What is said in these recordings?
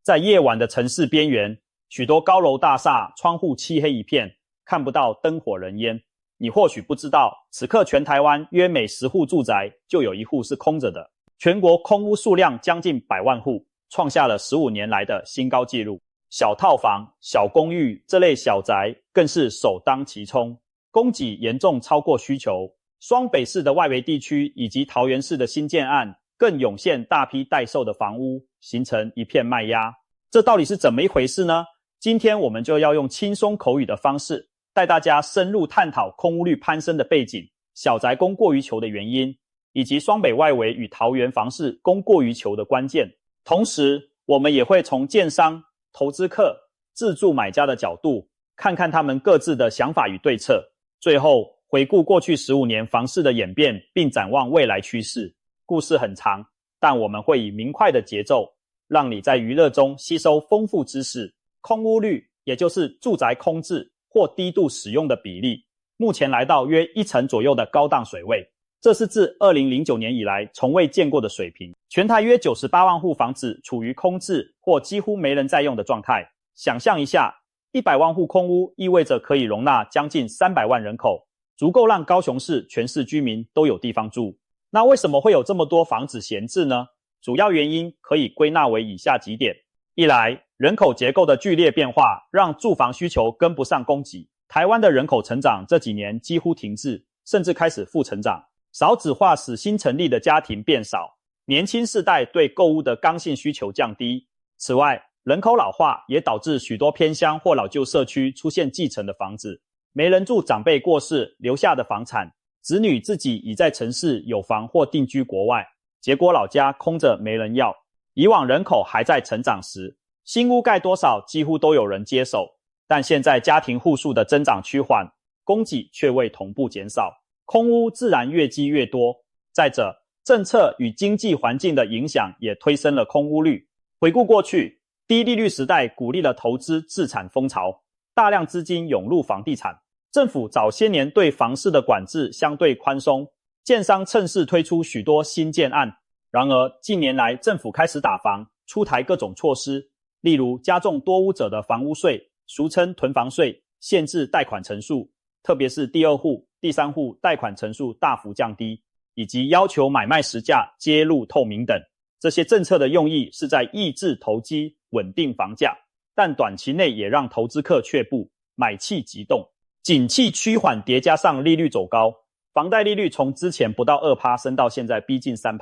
在夜晚的城市边缘，许多高楼大厦窗户漆黑一片，看不到灯火人烟。你或许不知道，此刻全台湾约每10户住宅就有1户是空着的。全国空屋数量将近100万户，创下了15年来的新高纪录。小套房、小公寓这类小宅更是首当其冲，供给严重超过需求。双北市的外围地区以及桃园市的新建案更涌现大批待售的房屋，形成一片卖压。这到底是怎么一回事呢？今天我们就要用轻松口语的方式，带大家深入探讨空屋率攀升的背景、小宅供过于求的原因，以及双北外围与桃园房市供过于求的关键。同时，我们也会从建商、投资客、自住买家的角度，看看他们各自的想法与对策。最后，回顾过去15年房市的演变，并展望未来趋势。故事很长，但我们会以明快的节奏，让你在娱乐中吸收丰富知识。空屋率，也就是住宅空置或低度使用的比例，目前来到约1成左右的高档水位，这是自2009年以来从未见过的水平。全台约98万户房子处于空置或几乎没人在用的状态。想象一下，100万户空屋意味着可以容纳将近300万人口，足够让高雄市全市居民都有地方住。那为什么会有这么多房子闲置呢？主要原因可以归纳为以下几点。一来，人口结构的剧烈变化让住房需求跟不上供给。台湾的人口成长这几年几乎停滞，甚至开始负成长。少子化使新成立的家庭变少，年轻世代对购屋的刚性需求降低。此外，人口老化也导致许多偏乡或老旧社区出现继承的房子，没人住长辈过世留下的房产，子女自己已在城市有房或定居国外，结果老家空着没人要。以往人口还在成长时，新屋盖多少几乎都有人接手，但现在家庭户数的增长趋缓，供给却未同步减少，空屋自然越积越多。再者，政策与经济环境的影响也推升了空屋率。回顾过去，低利率时代鼓励了投资置产风潮，大量资金涌入房地产。政府早些年对房市的管制相对宽松，建商趁势推出许多新建案。然而，近年来政府开始打房，出台各种措施，例如加重多屋者的房屋税，俗称囤房税，限制贷款成数，特别是第2户、第3户贷款成数大幅降低，以及要求买卖实价揭露透明等。这些政策的用意是在抑制投机，稳定房价，但短期内也让投资客却步，买气急动。景气趋缓叠加上利率走高，房贷利率从之前不到 2% 升到现在逼近 3%，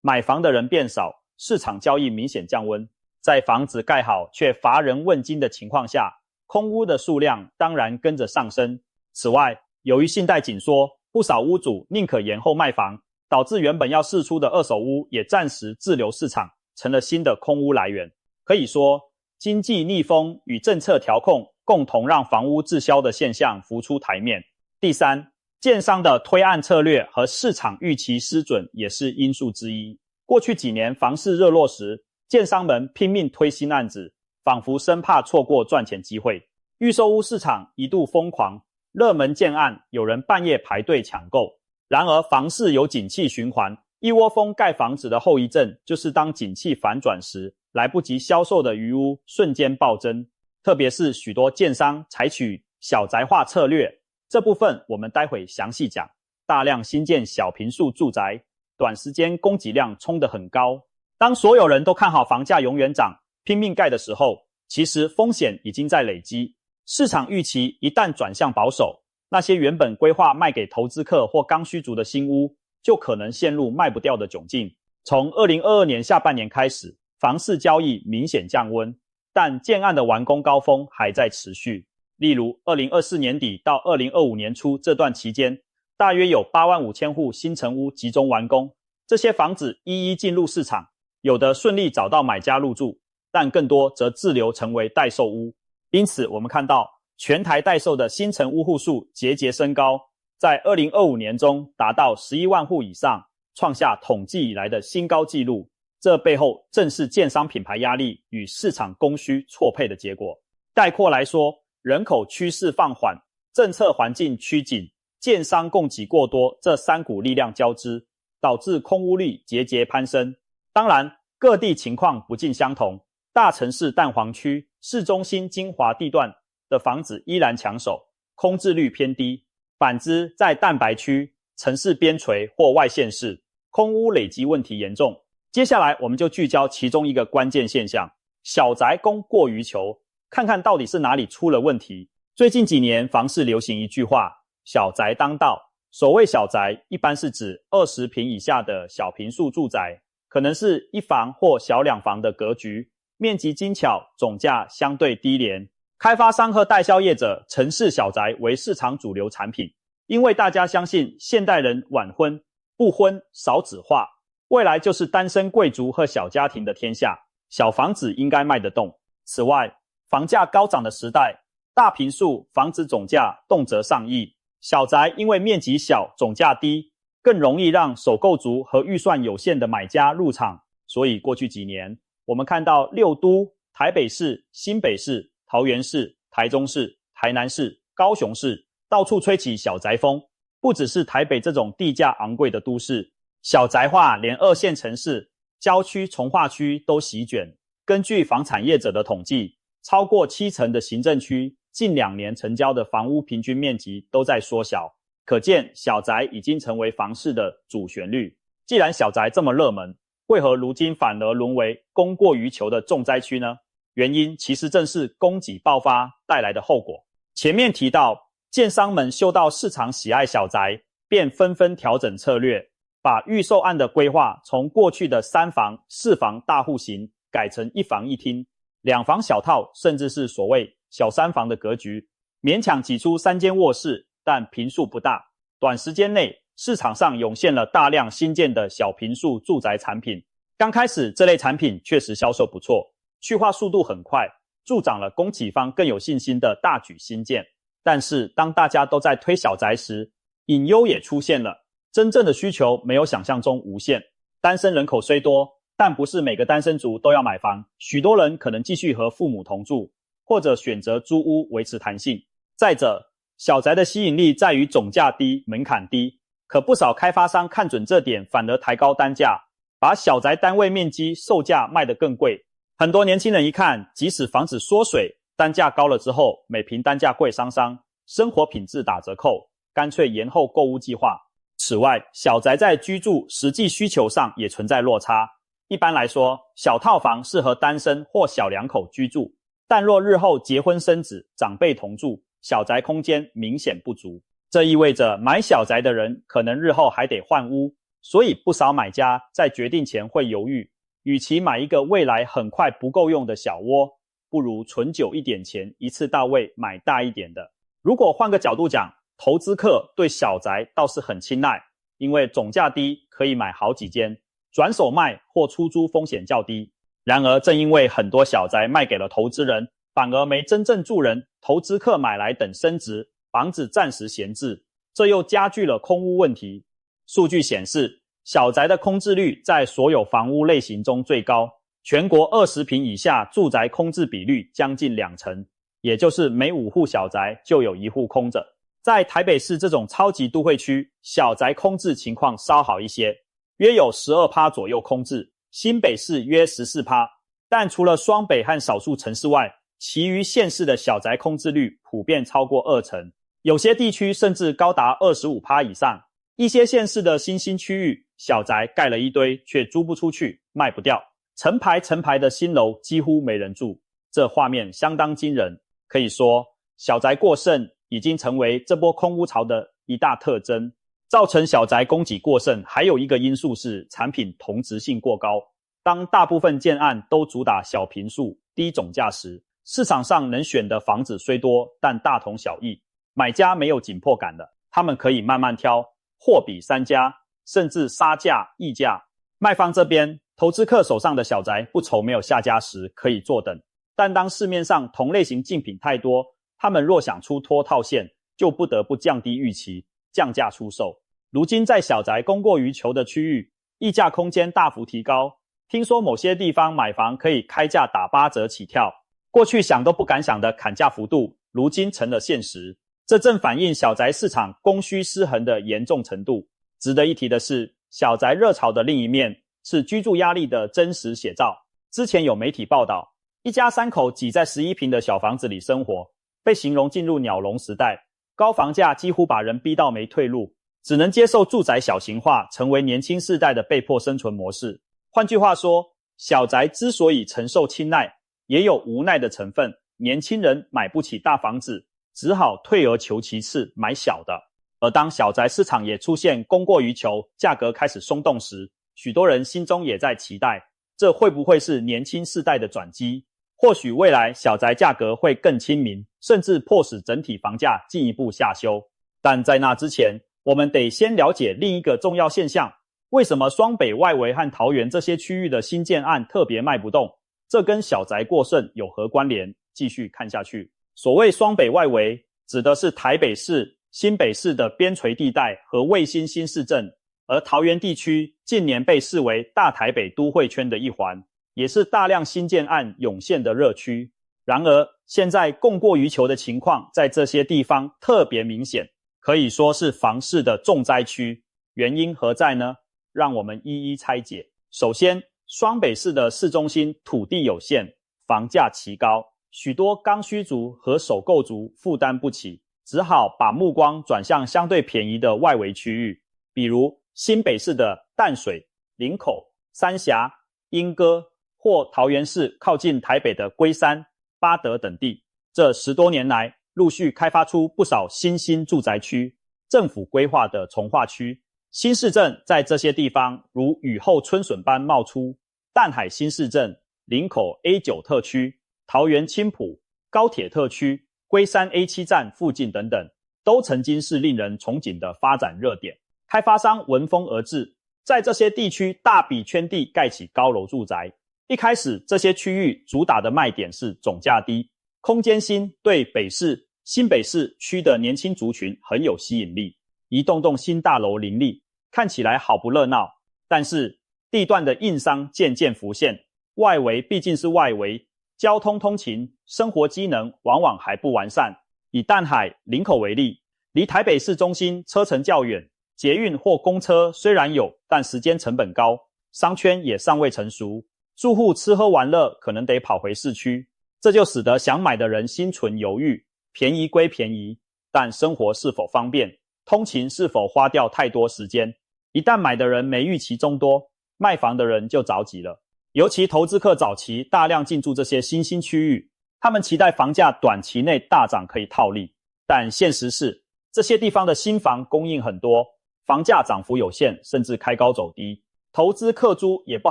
买房的人变少，市场交易明显降温。在房子盖好却乏人问津的情况下，空屋的数量当然跟着上升。此外，由于信贷紧缩，不少屋主宁可延后卖房，导致原本要释出的二手屋也暂时滞留市场，成了新的空屋来源。可以说，经济逆风与政策调控共同让房屋滞销的现象浮出台面。第三，建商的推案策略和市场预期失准也是因素之一。过去几年房市热络时，建商们拼命推新案子，仿佛生怕错过赚钱机会。预售屋市场一度疯狂，热门建案有人半夜排队抢购。然而房市有景气循环，一窝蜂盖房子的后遗症就是当景气反转时，来不及销售的余屋瞬间暴增。特别是许多建商采取小宅化策略，这部分我们待会详细讲。大量新建小坪数住宅，短时间供给量冲得很高。当所有人都看好房价永远涨，拼命盖的时候，其实风险已经在累积。市场预期一旦转向保守，那些原本规划卖给投资客或刚需族的新屋，就可能陷入卖不掉的窘境。从2022年下半年开始，房市交易明显降温，但建案的完工高峰还在持续。例如2024年底到2025年初这段期间，大约有85000户新成屋集中完工，这些房子一一进入市场，有的顺利找到买家入住，但更多则滞留成为待售屋。因此我们看到全台待售的新成屋户数节节升高，在2025年中达到11万户以上，创下统计以来的新高纪录。这背后正是建商品牌压力与市场供需错配的结果。概括来说，人口趋势放缓，政策环境趋紧，建商供给过多，这三股力量交织，导致空屋率节节攀升。当然，各地情况不尽相同，大城市蛋黄区、市中心精华地段的房子依然抢手，空置率偏低。反之，在蛋白区、城市边陲或外县市，空屋累积问题严重。接下来我们就聚焦其中一个关键现象：小宅供过于求，看看到底是哪里出了问题。最近几年房市流行一句话：小宅当道。所谓小宅，一般是指20坪以下的小坪数住宅，可能是一房或小两房的格局，面积精巧，总价相对低廉。开发商和代销业者城市小宅为市场主流产品，因为大家相信现代人晚婚、不婚、少子化，未来就是单身贵族和小家庭的天下，小房子应该卖得动。此外，房价高涨的时代，大坪数房子总价动辄上亿，小宅因为面积小、总价低，更容易让首购族和预算有限的买家入场。所以过去几年，我们看到六都、台北市、新北市、桃园市、台中市、台南市、高雄市到处吹起小宅风。不只是台北这种地价昂贵的都市，小宅化连2线城市、郊区、从化区都席卷。根据房产业者的统计，超过70%的行政区近2年成交的房屋平均面积都在缩小，可见小宅已经成为房市的主旋律。既然小宅这么热门，为何如今反而沦为供过于求的重灾区呢？原因其实正是供给爆发带来的后果。前面提到，建商们嗅到市场喜爱小宅，便纷纷调整策略，把预售案的规划从过去的3房、4房大户型改成1房1厅、2房小套，甚至是所谓小3房的格局，勉强挤出3间卧室，但坪数不大。短时间内，市场上涌现了大量新建的小坪数住宅产品。刚开始这类产品确实销售不错，去化速度很快，助长了供给方更有信心的大举新建。但是当大家都在推小宅时，隐忧也出现了，真正的需求没有想象中无限。单身人口虽多，但不是每个单身族都要买房，许多人可能继续和父母同住，或者选择租屋维持弹性。再者，小宅的吸引力在于总价低、门槛低，可不少开发商看准这点，反而抬高单价，把小宅单位面积售价卖得更贵。很多年轻人一看，即使房子缩水，单价高了之后，每坪单价贵伤伤，生活品质打折扣，干脆延后购屋计划。此外，小宅在居住实际需求上也存在落差。一般来说，小套房适合单身或小两口居住，但若日后结婚生子、长辈同住，小宅空间明显不足。这意味着买小宅的人可能日后还得换屋，所以不少买家在决定前会犹豫，与其买一个未来很快不够用的小窝，不如存久一点钱，一次到位买大一点的。如果换个角度讲，投资客对小宅倒是很青睐，因为总价低，可以买好几间，转手卖或出租风险较低。然而正因为很多小宅卖给了投资人，反而没真正住人，投资客买来等升值，房子暂时闲置，这又加剧了空屋问题。数据显示，小宅的空置率在所有房屋类型中最高，全国20坪以下住宅空置比率将近2成，也就是每5户小宅就有1户空着。在台北市这种超级都会区，小宅空置情况稍好一些，约有 12% 左右空置，新北市约 14%， 但除了双北和少数城市外，其余县市的小宅空置率普遍超过2成，有些地区甚至高达 25% 以上。一些县市的新兴区域，小宅盖了一堆，却租不出去，卖不掉，成排成排的新楼几乎没人住，这画面相当惊人。可以说，小宅过剩已经成为这波空屋潮的一大特征。造成小宅供给过剩还有一个因素是产品同质性过高。当大部分建案都主打小坪数、低总价时，市场上能选的房子虽多，但大同小异，买家没有紧迫感的，他们可以慢慢挑，货比三家，甚至杀价议价。卖方这边，投资客手上的小宅不愁没有下家时可以坐等，但当市面上同类型竞品太多，他们若想出脱套现，就不得不降低预期，降价出售。如今在小宅供过于求的区域，溢价空间大幅提高，听说某些地方买房可以开价打8折起跳，过去想都不敢想的砍价幅度，如今成了现实。这正反映小宅市场供需失衡的严重程度。值得一提的是，小宅热潮的另一面是居住压力的真实写照。之前有媒体报道，一家三口挤在11平的小房子里生活，被形容进入鸟笼时代。高房价几乎把人逼到没退路，只能接受住宅小型化，成为年轻世代的被迫生存模式。换句话说，小宅之所以承受青睐，也有无奈的成分。年轻人买不起大房子，只好退而求其次，买小的。而当小宅市场也出现供过于求，价格开始松动时，许多人心中也在期待，这会不会是年轻世代的转机？或许未来小宅价格会更亲民，甚至迫使整体房价进一步下修。但在那之前，我们得先了解另一个重要现象，为什么双北外围和桃园这些区域的新建案特别卖不动？这跟小宅过剩有何关联？继续看下去。所谓双北外围，指的是台北市、新北市的边陲地带和卫星新市镇，而桃园地区近年被视为大台北都会圈的一环，也是大量新建案涌现的热区。然而，现在供过于求的情况在这些地方特别明显，可以说是房市的重灾区。原因何在呢？让我们一一拆解。首先，双北市的市中心土地有限，房价奇高，许多刚需族和首购族负担不起，只好把目光转向相对便宜的外围区域，比如新北市的淡水、林口、三峡、莺歌，或桃园市靠近台北的龟山、八德等地。这10多年来，陆续开发出不少新兴住宅区，政府规划的重划区。新市镇在这些地方如雨后春笋般冒出，淡海新市镇、林口 A9 特区、桃园青埔、高铁特区、龟山 A7 站附近等等，都曾经是令人憧憬的发展热点。开发商闻风而至，在这些地区大笔圈地盖起高楼住宅。一开始，这些区域主打的卖点是总价低，空间新，对北市、新北市区的年轻族群很有吸引力。一栋栋新大楼林立，看起来好不热闹。但是地段的硬伤渐渐浮现，外围毕竟是外围，交通通勤、生活机能往往还不完善。以淡海、林口为例，离台北市中心车程较远，捷运或公车虽然有，但时间成本高，商圈也尚未成熟，住户吃喝玩乐可能得跑回市区，这就使得想买的人心存犹豫。便宜归便宜，但生活是否方便？通勤是否花掉太多时间？一旦买的人没预期中多，卖房的人就着急了。尤其投资客早期大量进驻这些新兴区域，他们期待房价短期内大涨可以套利，但现实是这些地方的新房供应很多，房价涨幅有限，甚至开高走低。投资客租也不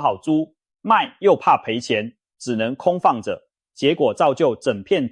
好租，卖又怕赔钱，只能空放着，结果造就整片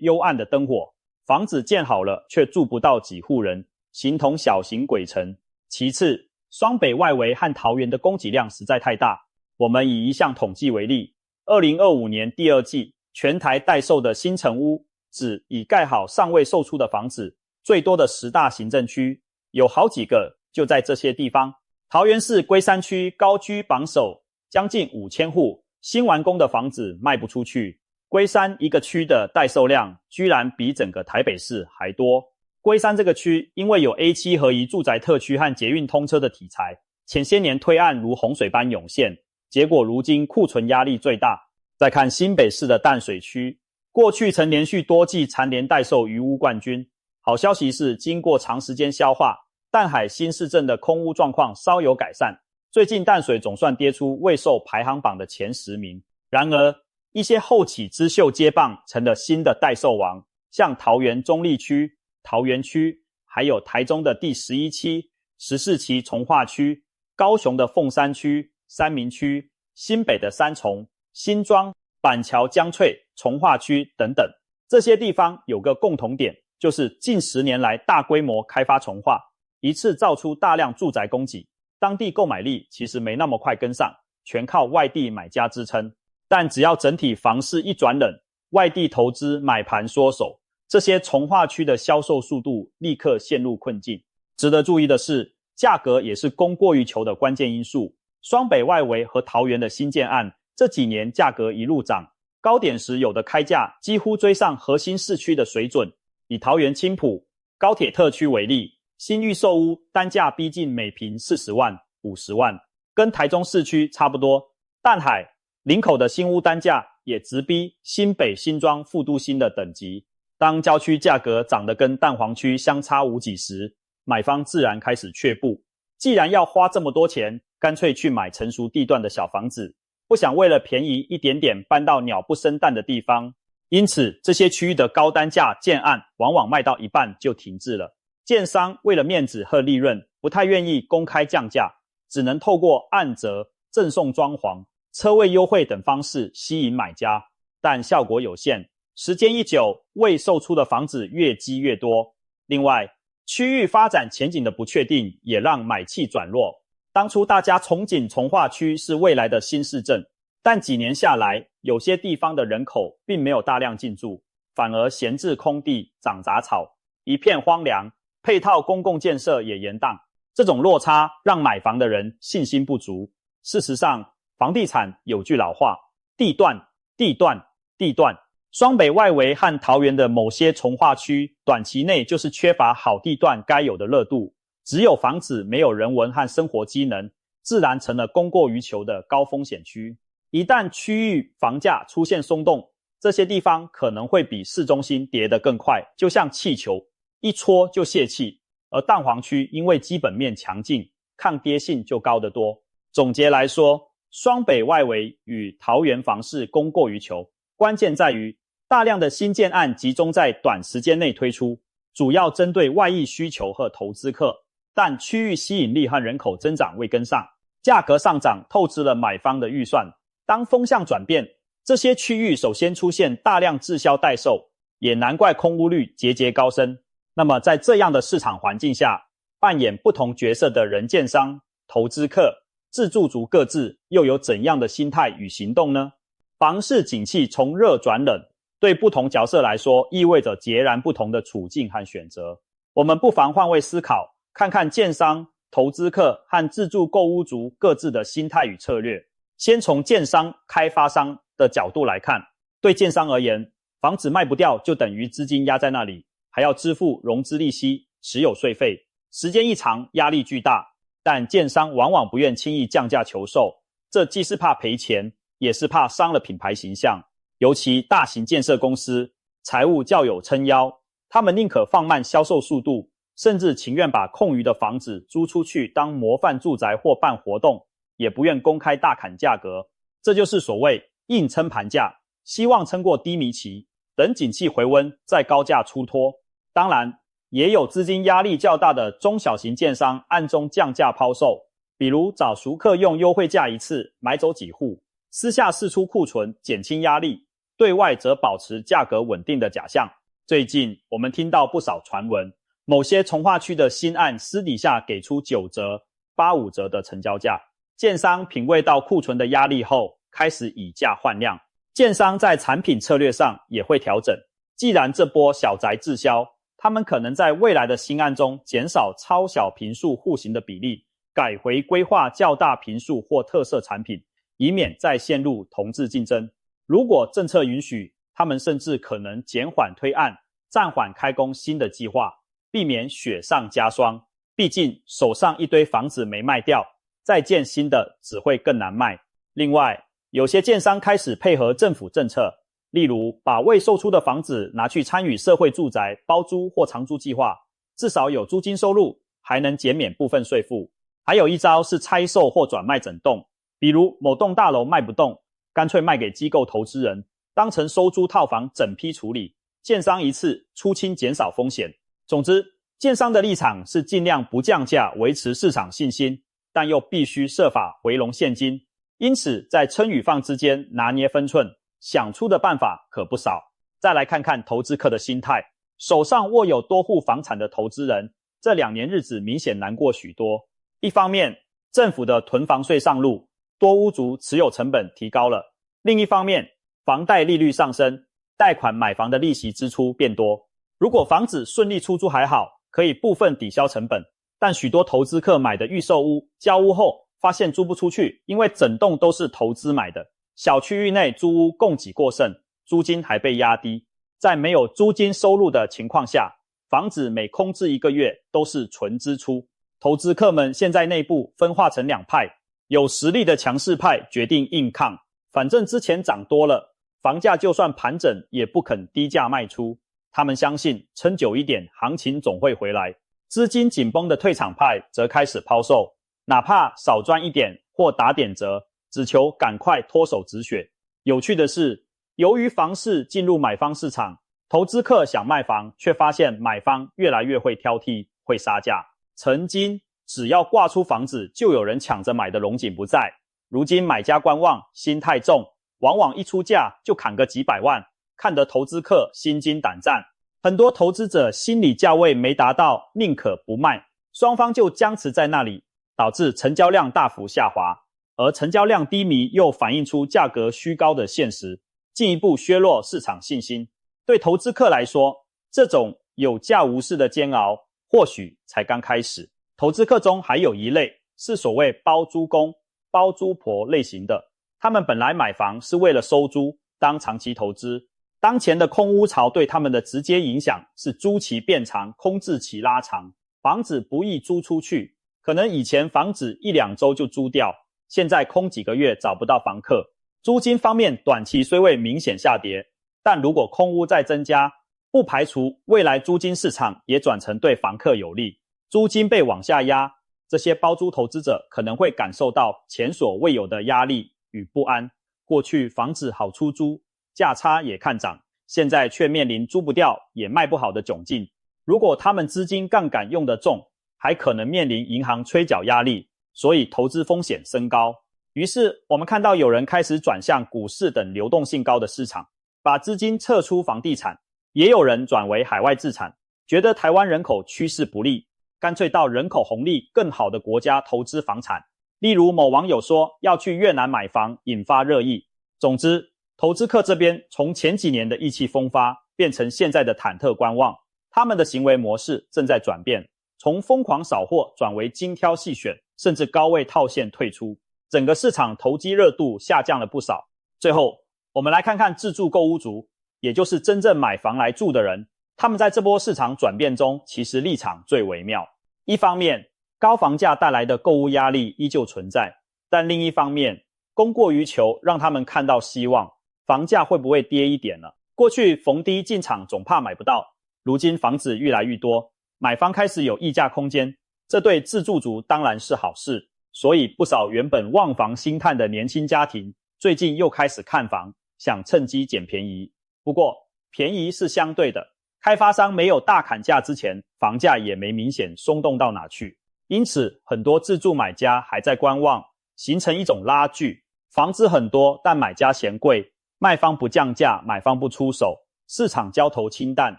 幽暗的灯火，房子建好了却住不到几户人，形同小型鬼城。其次，双北外围和桃园的供给量实在太大。我们以一项统计为例，2025年第2季全台待售的新成屋，指已盖好尚未售出的房子，最多的10大行政区，有好几个就在这些地方。桃园市龟山区高居榜首，将近5000户新完工的房子卖不出去。龟山一个区的待售量居然比整个台北市还多。龟山这个区因为有 A7 合宜住宅特区和捷运通车的题材，前些年推案如洪水般涌现，结果如今库存压力最大。再看新北市的淡水区，过去曾连续多季蝉联待售余屋冠军。好消息是，经过长时间消化，淡海新市镇的空屋状况稍有改善，最近淡水总算跌出未售排行榜的前10名。然而，一些后起之秀接棒成了新的待售王，像桃园中坜区、桃园区，还有台中的第11期、14期重划区、高雄的凤山区、三民区、新北的三重、新庄、板桥江翠、重划区等等。这些地方有个共同点，就是近10年来大规模开发重划，一次造出大量住宅供给，当地购买力其实没那么快跟上，全靠外地买家支撑。但只要整体房市一转冷，外地投资买盘缩手，这些重划区的销售速度立刻陷入困境。值得注意的是，价格也是供过于求的关键因素。双北外围和桃园的新建案这几年价格一路涨，高点时有的开价几乎追上核心市区的水准。以桃园青埔、高铁特区为例，新预售屋单价逼近每坪40万、50万，跟台中市区差不多。淡海、林口的新屋单价也直逼新北新庄副都心的等级。当郊区价格涨得跟蛋黄区相差无几时，买方自然开始却步。既然要花这么多钱，干脆去买成熟地段的小房子，不想为了便宜一点点搬到鸟不生蛋的地方。因此，这些区域的高单价建案往往卖到一半就停滞了。建商为了面子和利润，不太愿意公开降价，只能透过按折、赠送装潢、车位优惠等方式吸引买家，但效果有限。时间一久，未售出的房子越积越多。另外，区域发展前景的不确定也让买气转弱。当初大家憧憬从化区是未来的新市镇，但几年下来，有些地方的人口并没有大量进驻，反而闲置空地、长杂草，一片荒凉，配套公共建设也延宕。这种落差让买房的人信心不足。事实上，房地产有句老话，地段、地段、地段。双北外围和桃园的某些从化区，短期内就是缺乏好地段该有的热度，只有房子没有人文和生活机能，自然成了供过于求的高风险区。一旦区域房价出现松动，这些地方可能会比市中心跌得更快，就像气球，一戳就泄气。而蛋黄区因为基本面强劲，抗跌性就高得多。总结来说，双北外围与桃园房市供过于求，关键在于大量的新建案集中在短时间内推出，主要针对外溢需求和投资客，但区域吸引力和人口增长未跟上，价格上涨透支了买方的预算。当风向转变，这些区域首先出现大量滞销待售，也难怪空屋率节节高升。那么在这样的市场环境下，扮演不同角色的人建商、投资客、自住族各自又有怎样的心态与行动呢？房市景气从热转冷，对不同角色来说意味着截然不同的处境和选择。我们不妨换位思考，看看建商、投资客和自住购屋族各自的心态与策略。先从建商、开发商的角度来看，对建商而言，房子卖不掉就等于资金压在那里，还要支付融资利息、持有税费，时间一长压力巨大。但建商往往不愿轻易降价求售，这既是怕赔钱，也是怕伤了品牌形象。尤其大型建设公司财务较有撑腰，他们宁可放慢销售速度，甚至情愿把空余的房子租出去当模范住宅或办活动，也不愿公开大砍价格。这就是所谓硬撑盘价，希望撑过低迷期，等景气回温再高价出脱。当然，也有资金压力较大的中小型建商暗中降价抛售，比如找熟客用优惠价一次买走几户，私下释出库存减轻压力，对外则保持价格稳定的假象。最近我们听到不少传闻，某些从化区的新案私底下给出9折、85折的成交价，建商品味到库存的压力后，开始以价换量。建商在产品策略上也会调整，既然这波小宅滞销，他们可能在未来的新案中减少超小坪数户型的比例，改回规划较大坪数或特色产品，以免再陷入同质竞争。如果政策允许，他们甚至可能减缓推案，暂缓开工新的计划，避免雪上加霜。毕竟手上一堆房子没卖掉，再建新的只会更难卖。另外，有些建商开始配合政府政策，例如把未售出的房子拿去参与社会住宅包租或长租计划，至少有租金收入，还能减免部分税负。还有一招是拆售或转卖整栋，比如某栋大楼卖不动，干脆卖给机构投资人，当成收租套房整批处理，建商一次出清减少风险。总之，建商的立场是尽量不降价维持市场信心，但又必须设法回笼现金。因此在撑与放之间拿捏分寸，想出的办法可不少。再来看看投资客的心态，手上握有多户房产的投资人，这2年日子明显难过许多。一方面，政府的囤房税上路，多屋族持有成本提高了；另一方面，房贷利率上升，贷款买房的利息支出变多。如果房子顺利出租还好，可以部分抵消成本，但许多投资客买的预售屋，交屋后发现租不出去，因为整栋都是投资买的，小区域内租屋供给过剩，租金还被压低。在没有租金收入的情况下，房子每空置1个月都是纯支出。投资客们现在内部分化成2派，有实力的强势派决定硬抗，反正之前涨多了，房价就算盘整也不肯低价卖出。他们相信撑久一点，行情总会回来。资金紧绷的退场派则开始抛售，哪怕少赚一点或打点折，只求赶快脱手止血。有趣的是，由于房市进入买方市场，投资客想卖房，却发现买方越来越会挑剔，会杀价。曾经只要挂出房子，就有人抢着买的荣景不在，如今买家观望，心太重，往往一出价就砍个几百万，看得投资客心惊胆战。很多投资者心理价位没达到，宁可不卖，双方就僵持在那里，导致成交量大幅下滑。而成交量低迷又反映出价格虚高的现实，进一步削弱市场信心。对投资客来说，这种有价无市的煎熬或许才刚开始。投资客中还有一类是所谓包租公、包租婆类型的，他们本来买房是为了收租，当长期投资。当前的空屋潮对他们的直接影响是租期变长，空置期拉长，房子不易租出去。可能以前房子1-2周就租掉，现在空几个月找不到房客。租金方面短期虽未明显下跌，但如果空屋再增加，不排除未来租金市场也转成对房客有利，租金被往下压，这些包租投资者可能会感受到前所未有的压力与不安。过去房子好出租，价差也看涨，现在却面临租不掉也卖不好的窘境。如果他们资金杠杆用得重，还可能面临银行催缴压力，所以投资风险升高。于是我们看到有人开始转向股市等流动性高的市场，把资金撤出房地产，也有人转为海外自产，觉得台湾人口趋势不利，干脆到人口红利更好的国家投资房产。例如某网友说要去越南买房，引发热议。总之，投资客这边从前几年的意气风发变成现在的忐忑观望，他们的行为模式正在转变，从疯狂扫货转为精挑细选，甚至高位套现退出。整个市场投机热度下降了不少。最后，我们来看看自住购屋族，也就是真正买房来住的人，他们在这波市场转变中其实立场最微妙。一方面，高房价带来的购屋压力依旧存在，但另一方面，供过于求让他们看到希望，房价会不会跌一点呢？过去逢低进场总怕买不到，如今房子越来越多，买方开始有议价空间，这对自住族当然是好事。所以不少原本望房兴叹的年轻家庭，最近又开始看房，想趁机捡便宜。不过便宜是相对的，开发商没有大砍价之前，房价也没明显松动到哪去。因此很多自住买家还在观望，形成一种拉锯，房子很多，但买家嫌贵，卖方不降价，买方不出手，市场交投清淡。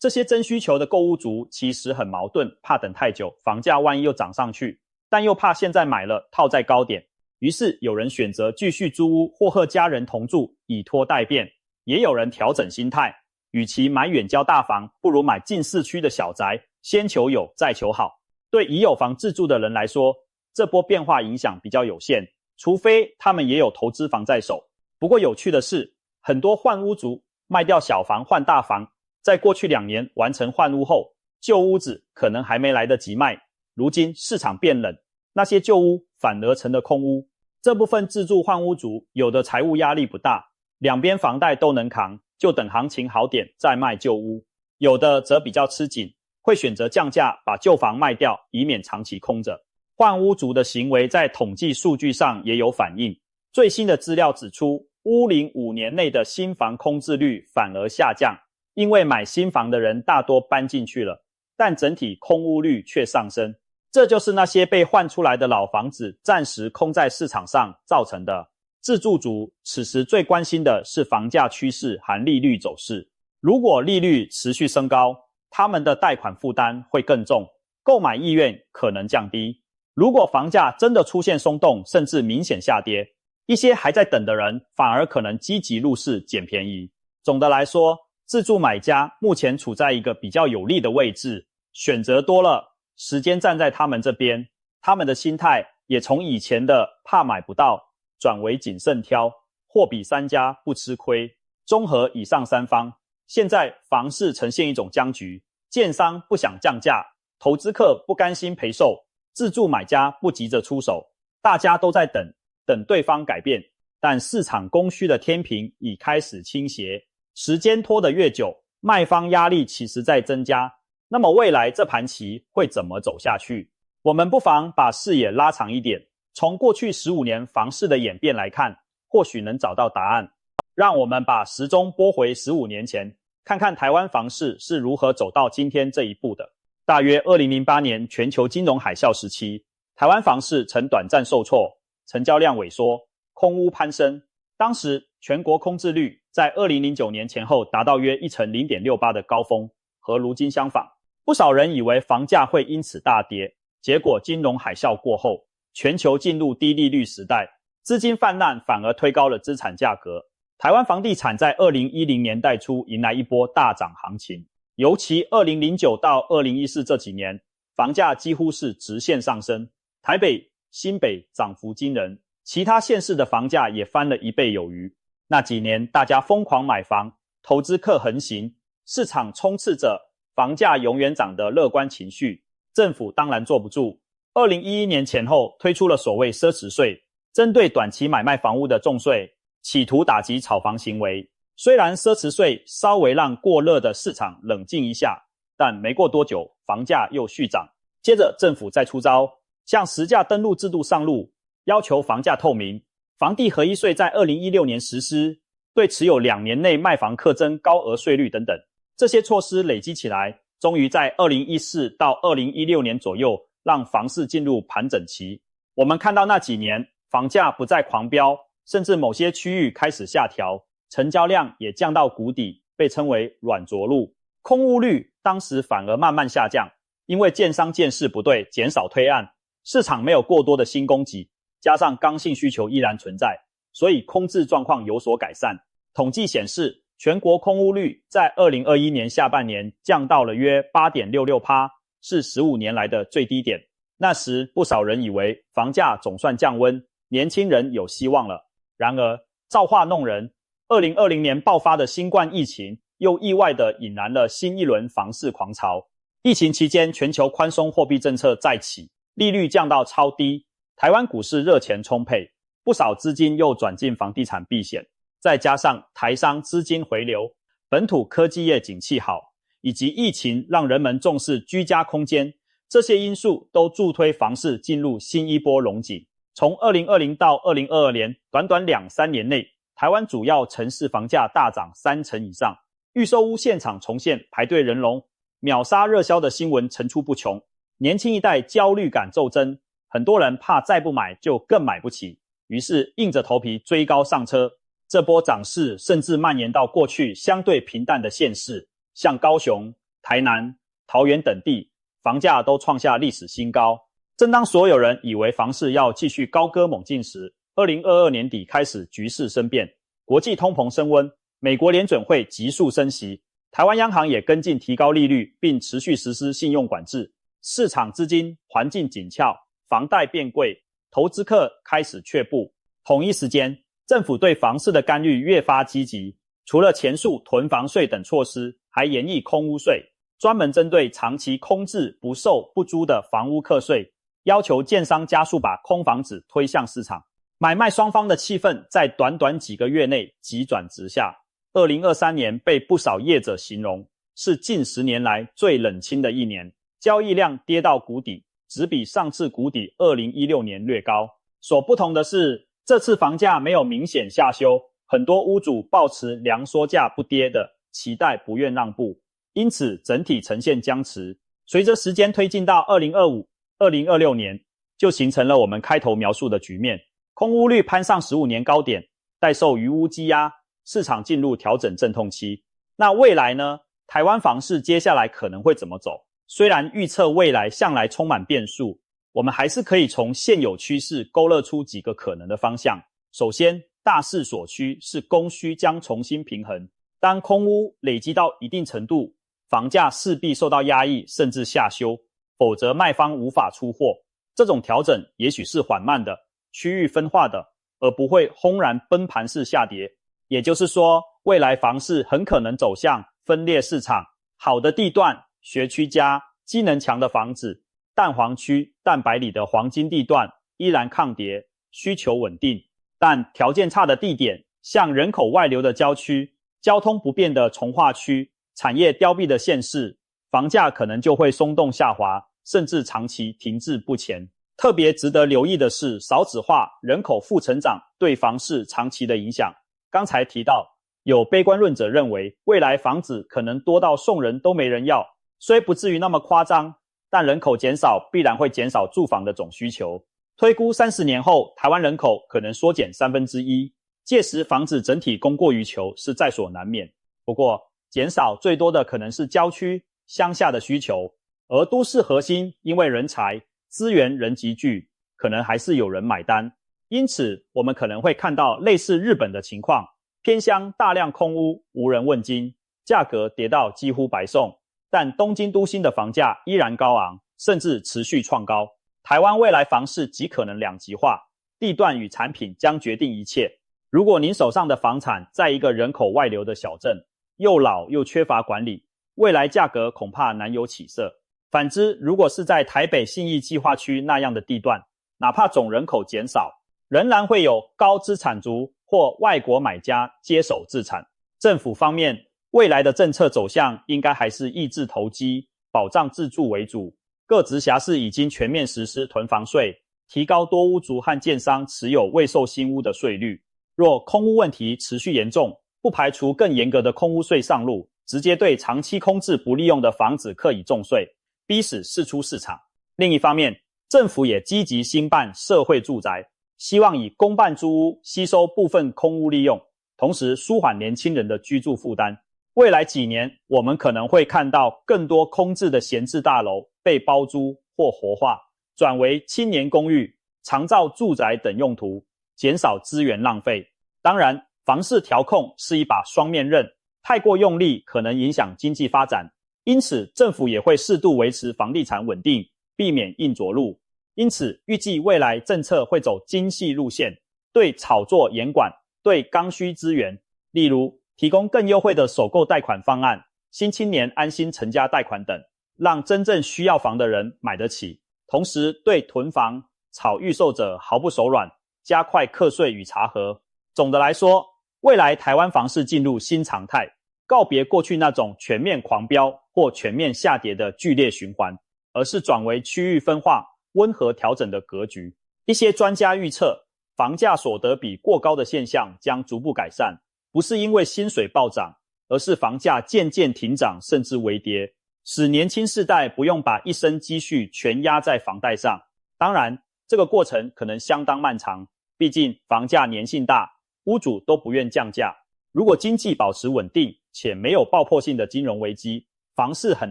这些真需求的购屋族其实很矛盾，怕等太久，房价万一又涨上去，但又怕现在买了套在高点，于是有人选择继续租屋或和家人同住，以拖待变。也有人调整心态，与其买远郊大房，不如买近市区的小宅，先求有再求好。对已有房自住的人来说，这波变化影响比较有限，除非他们也有投资房在手。不过有趣的是，很多换屋族卖掉小房换大房，在过去2年完成换屋后，旧屋子可能还没来得及卖，如今市场变冷，那些旧屋反而成了空屋。这部分自住换屋族有的财务压力不大，两边房贷都能扛，就等行情好点再卖旧屋。有的则比较吃紧，会选择降价把旧房卖掉，以免长期空着。换屋族的行为在统计数据上也有反映。最新的资料指出，屋龄5年内的新房空置率反而下降，因为买新房的人大多搬进去了，但整体空屋率却上升。这就是那些被换出来的老房子暂时空在市场上造成的。自住族此时最关心的是房价趋势和利率走势。如果利率持续升高，他们的贷款负担会更重，购买意愿可能降低。如果房价真的出现松动，甚至明显下跌，一些还在等的人反而可能积极入市捡便宜。总的来说，自住买家目前处在一个比较有利的位置，选择多了，时间站在他们这边，他们的心态也从以前的怕买不到转为谨慎挑，货比三家不吃亏。综合以上3方，现在房市呈现一种僵局，建商不想降价，投资客不甘心赔售，自住买家不急着出手，大家都在等对方改变。但市场供需的天平已开始倾斜，时间拖得越久，卖方压力其实在增加。那么未来这盘棋会怎么走下去？我们不妨把视野拉长一点，从过去15年房市的演变来看，或许能找到答案。让我们把时钟拨回15年前，看看台湾房市是如何走到今天这一步的。大约2008年全球金融海啸时期，台湾房市曾短暂受挫，成交量萎缩，空屋攀升。当时全国空置率在2009年前后达到约1成 0.68 的高峰，和如今相仿。不少人以为房价会因此大跌，结果金融海啸过后，全球进入低利率时代，资金泛滥反而推高了资产价格。台湾房地产在2010年代初迎来一波大涨行情，尤其2009到2014这几年，房价几乎是直线上升，台北、新北涨幅惊人，其他县市的房价也翻了1倍有余。那几年大家疯狂买房，投资客横行，市场充斥着房价永远涨的乐观情绪，政府当然坐不住。2011年前后推出了所谓奢侈税，针对短期买卖房屋的重税，企图打击炒房行为。虽然奢侈税稍微让过热的市场冷静一下，但没过多久房价又续涨。接着政府再出招，像实价登录制度上路，要求房价透明，房地合一税在2016年实施，对持有2年内卖房课征高额税率等等。这些措施累积起来，终于在2014到2016年左右让房市进入盘整期。我们看到那几年房价不再狂飙，甚至某些区域开始下调，成交量也降到谷底，被称为软着陆。空屋率当时反而慢慢下降，因为建商见势不对，减少推案，市场没有过多的新供给，加上刚性需求依然存在，所以空置状况有所改善。统计显示，全国空屋率在2021年下半年降到了约 8.66%， 是15年来的最低点。那时不少人以为房价总算降温，年轻人有希望了。然而造化弄人，2020年爆发的新冠疫情又意外地引燃了新一轮房市狂潮。疫情期间全球宽松货币政策再起，利率降到超低，台湾股市热钱充沛，不少资金又转进房地产避险，再加上台商资金回流，本土科技业景气好，以及疫情让人们重视居家空间，这些因素都助推房市进入新一波龙井。从2020到2022年，短短2-3年内，台湾主要城市房价大涨3成以上，预售屋现场重现排队人龙，秒杀热销的新闻层出不穷。年轻一代焦虑感骤增，很多人怕再不买就更买不起，于是硬着头皮追高上车。这波涨势甚至蔓延到过去相对平淡的县市，像高雄、台南、桃园等地，房价都创下历史新高。正当所有人以为房市要继续高歌猛进时，2022年底开始局势生变，国际通膨升温，美国联准会急速升息，台湾央行也跟进提高利率，并持续实施信用管制，市场资金环境紧俏，房贷变贵，投资客开始却步。同一时间，政府对房市的干预越发积极，除了前述囤房税等措施，还研议空屋税，专门针对长期空置、不售、不租的房屋课税，要求建商加速把空房子推向市场。买卖双方的气氛在短短几个月内急转直下。2023年被不少业者形容是近10年来最冷清的一年，交易量跌到谷底，只比上次谷底2016年略高。所不同的是，这次房价没有明显下修，很多屋主抱持量缩价不跌的期待，不愿让步，因此整体呈现僵持。随着时间推进到2025、2026年，就形成了我们开头描述的局面，空屋率攀上15年高点，待受余屋积压，市场进入调整阵痛期。那未来呢？台湾房市接下来可能会怎么走？虽然预测未来向来充满变数，我们还是可以从现有趋势勾勒出几个可能的方向。首先，大势所趋是供需将重新平衡，当空屋累积到一定程度，房价势必受到压抑甚至下修，否则卖方无法出货。这种调整也许是缓慢的、区域分化的，而不会轰然崩盘式下跌。也就是说，未来房市很可能走向分裂市场，好的地段、学区佳、机能强的房子，蛋黄区、蛋白里的黄金地段依然抗跌，需求稳定。但条件差的地点，像人口外流的郊区、交通不便的重划区、产业凋敝的县市，房价可能就会松动下滑，甚至长期停滞不前。特别值得留意的是，少子化、人口负成长对房市长期的影响。刚才提到，有悲观论者认为，未来房子可能多到送人都没人要，虽不至于那么夸张，但人口减少必然会减少住房的总需求。推估30年后，台湾人口可能缩减1/3，届时房子整体供过于求是在所难免。不过，减少最多的可能是郊区、乡下的需求，而都市核心因为人才、资源人集聚，可能还是有人买单。因此，我们可能会看到类似日本的情况，偏乡大量空屋，无人问津，价格跌到几乎白送，但东京都心的房价依然高昂，甚至持续创高。台湾未来房市极可能两极化，地段与产品将决定一切。如果您手上的房产在一个人口外流的小镇，又老又缺乏管理，未来价格恐怕难有起色。反之，如果是在台北信义计划区那样的地段，哪怕总人口减少，仍然会有高资产族或外国买家接手自产。政府方面，未来的政策走向应该还是抑制投机、保障自住为主。各直辖市已经全面实施囤房税，提高多屋族和建商持有未售新屋的税率。若空屋问题持续严重，不排除更严格的空屋税上路，直接对长期空置不利用的房子课以重税，逼使释出市场。另一方面，政府也积极兴办社会住宅，希望以公办租屋吸收部分空屋利用，同时舒缓年轻人的居住负担。未来几年，我们可能会看到更多空置的闲置大楼被包租或活化，转为青年公寓、长照住宅等用途，减少资源浪费。当然，房市调控是一把双面刃，太过用力可能影响经济发展，因此政府也会适度维持房地产稳定，避免硬着陆。因此，预计未来政策会走精细路线，对炒作严管，对刚需资源，例如提供更优惠的首购贷款方案、新青年安心成家贷款等，让真正需要房的人买得起。同时，对囤房、炒预售者毫不手软，加快课税与查核。总的来说，未来台湾房市进入新常态，告别过去那种全面狂飙或全面下跌的剧烈循环，而是转为区域分化、温和调整的格局。一些专家预测，房价所得比过高的现象将逐步改善，不是因为薪水暴涨，而是房价渐渐停涨甚至微跌，使年轻世代不用把一生积蓄全压在房贷上。当然，这个过程可能相当漫长，毕竟房价粘性大，屋主都不愿降价。如果经济保持稳定且没有爆破性的金融危机，房市很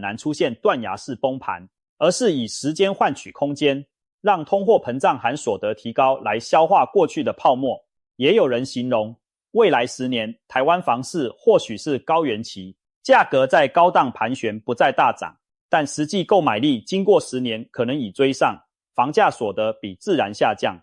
难出现断崖式崩盘，而是以时间换取空间，让通货膨胀和所得提高来消化过去的泡沫。也有人形容，未来10年台湾房市或许是高原期，价格在高档盘旋，不再大涨，但实际购买力经过10年可能已追上，房价所得比自然下降。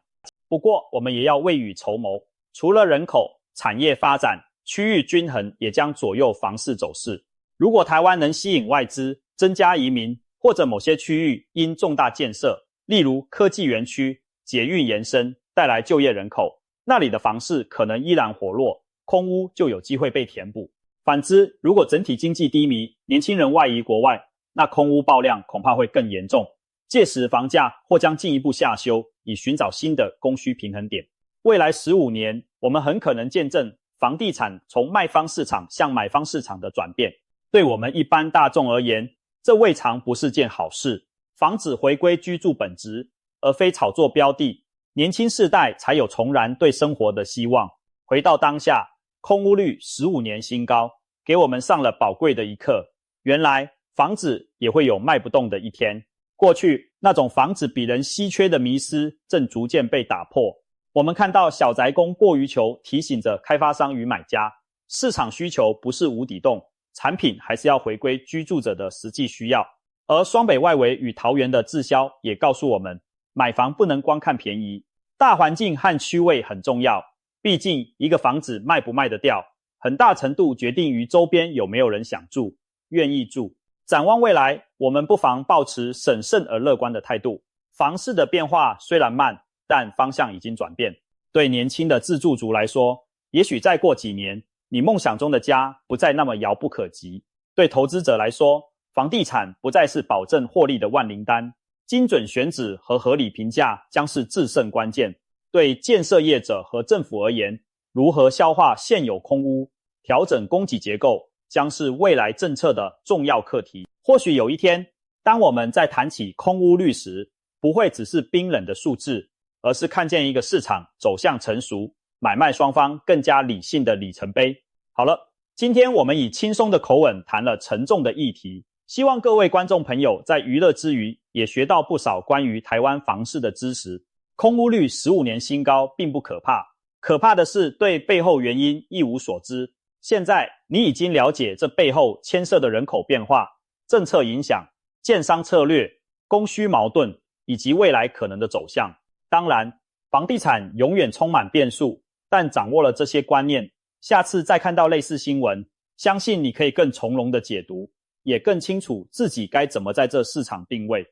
不过我们也要未雨绸缪，除了人口、产业发展，区域均衡也将左右房市走势。如果台湾能吸引外资、增加移民，或者某些区域因重大建设，例如科技园区、捷运延伸带来就业人口，那里的房市可能依然活络，空屋就有机会被填补。反之，如果整体经济低迷，年轻人外移国外，那空屋爆量恐怕会更严重，届时房价或将进一步下修，以寻找新的供需平衡点。未来15年，我们很可能见证房地产从卖方市场向买方市场的转变。对我们一般大众而言，这未尝不是件好事。房子回归居住本质，而非炒作标的，年轻世代才有重燃对生活的希望。回到当下，空屋率15年新高，给我们上了宝贵的一课。原来房子也会有卖不动的一天。过去那种房子比人稀缺的迷思正逐渐被打破。我们看到小宅供过于求，提醒着开发商与买家，市场需求不是无底洞，产品还是要回归居住者的实际需要。而双北外围与桃园的滞销也告诉我们，买房不能光看便宜，大环境和区位很重要。毕竟一个房子卖不卖得掉，很大程度决定于周边有没有人想住、愿意住。展望未来，我们不妨抱持审慎而乐观的态度。房市的变化虽然慢，但方向已经转变。对年轻的自住族来说，也许再过几年，你梦想中的家不再那么遥不可及。对投资者来说，房地产不再是保证获利的万灵丹，精准选址和合理评价将是制胜关键。对建设业者和政府而言，如何消化现有空屋，调整供给结构，将是未来政策的重要课题。或许有一天，当我们在谈起空屋率时，不会只是冰冷的数字，而是看见一个市场走向成熟，买卖双方更加理性的里程碑。好了，今天我们以轻松的口吻谈了沉重的议题，希望各位观众朋友在娱乐之余也学到不少关于台湾房市的知识。空屋率15年新高并不可怕，可怕的是对背后原因一无所知。现在你已经了解这背后牵涉的人口变化、政策影响、建商策略、供需矛盾以及未来可能的走向。当然，房地产永远充满变数，但掌握了这些观念，下次再看到类似新闻，相信你可以更从容的解读，也更清楚自己该怎么在这市场定位。